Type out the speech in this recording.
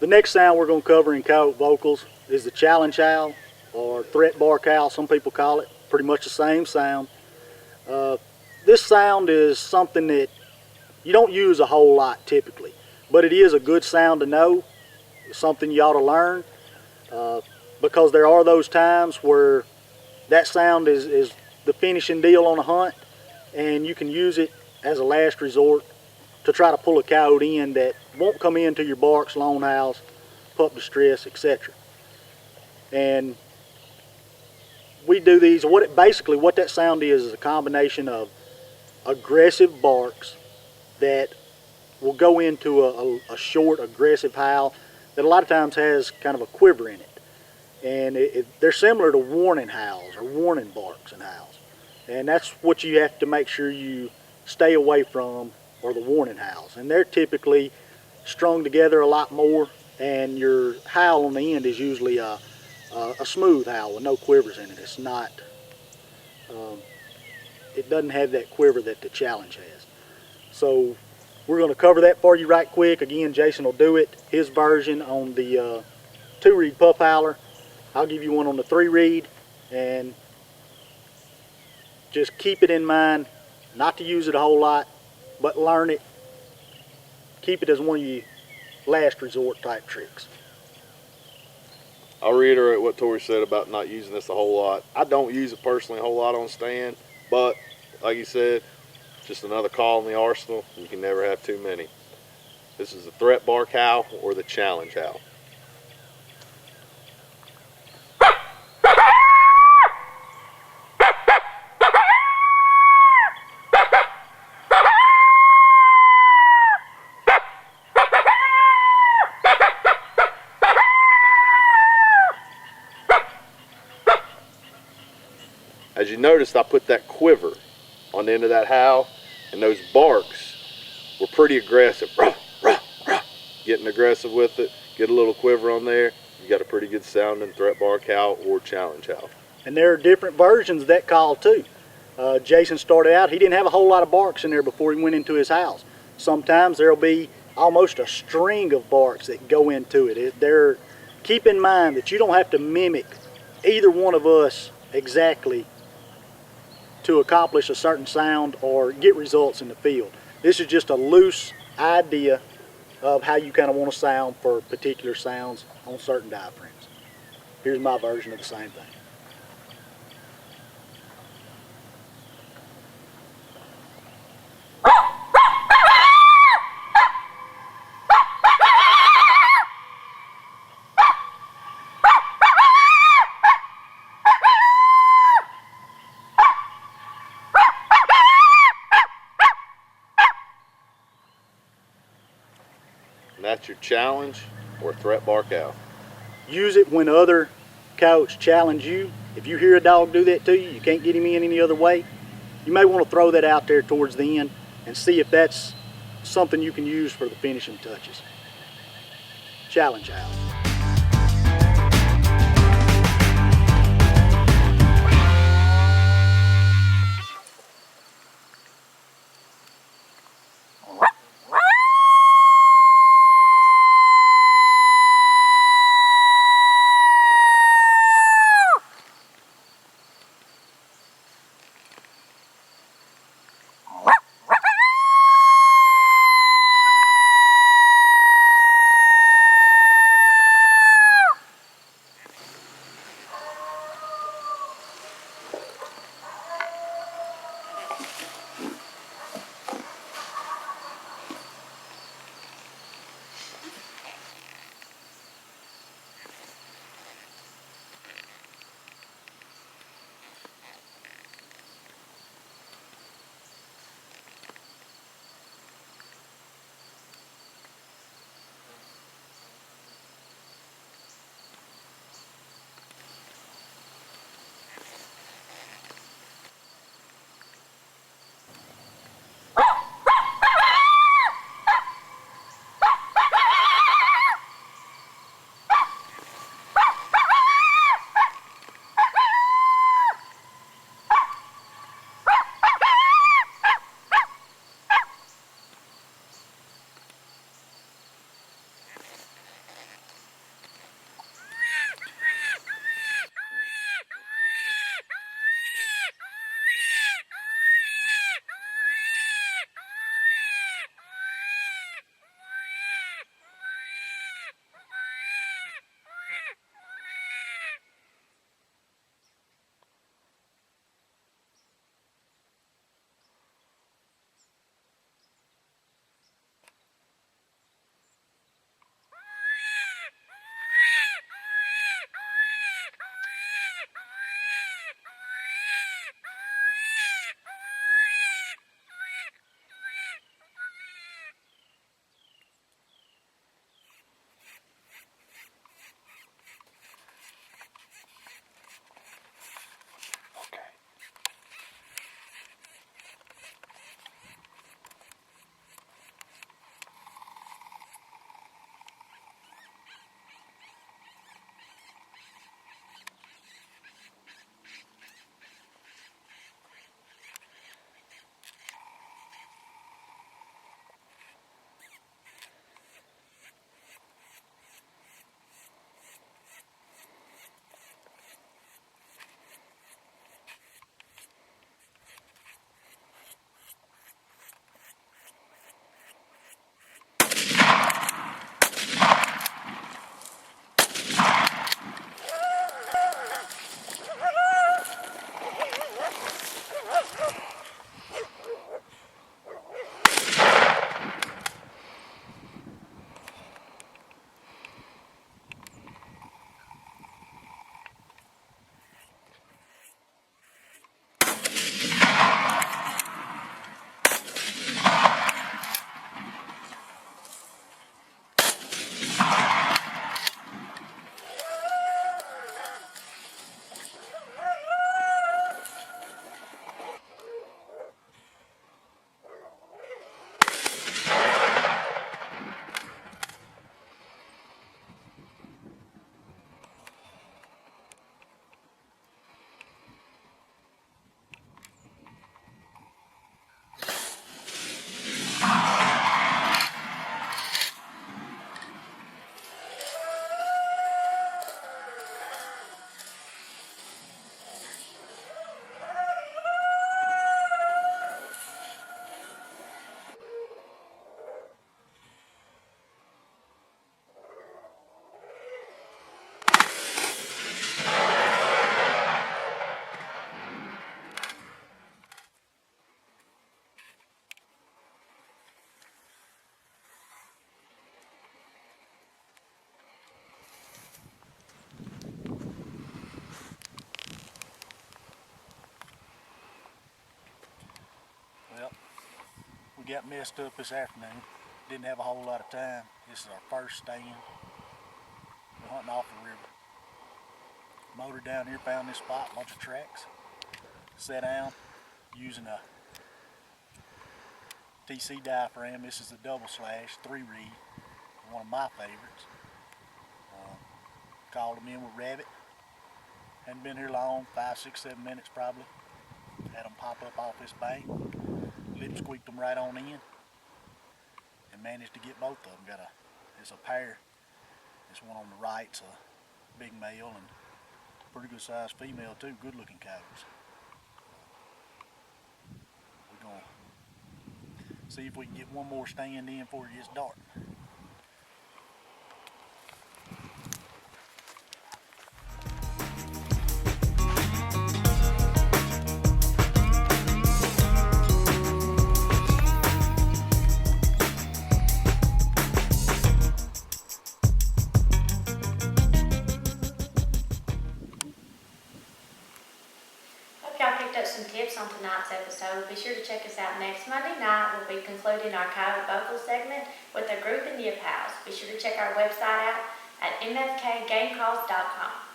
The next sound we're going to cover in coyote vocals is the challenge howl, or threat bark howl, some people call it. Pretty much the same sound. This sound is something that you don't use a whole lot typically, but it is a good sound to know. It's something you ought to learn, because there are those times where that sound is the finishing deal on a hunt, and you can use it as a last resort to try to pull a coyote in that won't come into your barks, lone howls, pup distress, etc. And we do these. Basically what that sound is a combination of aggressive barks that will go into a short, aggressive howl that a lot of times has kind of a quiver in it. And they're similar to warning howls or warning barks and howls. And that's what you have to make sure you stay away from, or the warning howls. And they're typically strung together a lot more, and your howl on the end is usually a smooth howl with no quivers in it. It's not, it doesn't have that quiver that the challenge has. So we're going to cover that for you right quick. Again, Jason will do it, his version on the 2-reed pup howler. I'll give you one on the 3-reed, and just keep it in mind not to use it a whole lot, but learn it. Keep it as one of your last resort type tricks. I'll reiterate what Tori said about not using this a whole lot. I don't use it personally a whole lot on stand, but like you said, just another call in the arsenal. You can never have too many. This is the threat bark howl or the challenge howl. As you noticed, I put that quiver on the end of that howl, and those barks were pretty aggressive. Ruh, ruh, ruh. Getting aggressive with it, get a little quiver on there, you got a pretty good sounding threat bark howl or challenge howl. And there are different versions of that call too. Jason started out, he didn't have a whole lot of barks in there before he went into his howls. Sometimes there'll be almost a string of barks that go into it. Keep in mind that you don't have to mimic either one of us exactly to accomplish a certain sound or get results in the field. This is just a loose idea of how you kind of want to sound for particular sounds on certain diaphragms. Here's my version of the same thing. And that's your challenge or threat bark howl. Use it when other coyotes challenge you. If you hear a dog do that to you, you can't get him in any other way, you may want to throw that out there towards the end and see if that's something you can use for the finishing touches. Challenge howl. got messed up this afternoon. Didn't have a whole lot of time. This is our first stand. We're hunting off the river. Motored down here, found this spot, bunch of tracks. Sat down using a TC diaphragm. This is a double slash, 3-reed, one of my favorites. Called them in with rabbit. Hadn't been here long, 5, 6, 7 minutes probably. Had them pop up off this bank. Lip squeaked them right on in. And managed to get both of them. It's a pair. This one on the right's a big male and pretty good sized female too, good looking coyotes. We're gonna see if we can get one more stand in before it gets dark. Hope y'all picked up some tips on tonight's episode. Be sure to check us out next Monday night. We'll be concluding our coyote vocal segment with a group in the Howls. Be sure to check our website out at mfkgamecalls.com.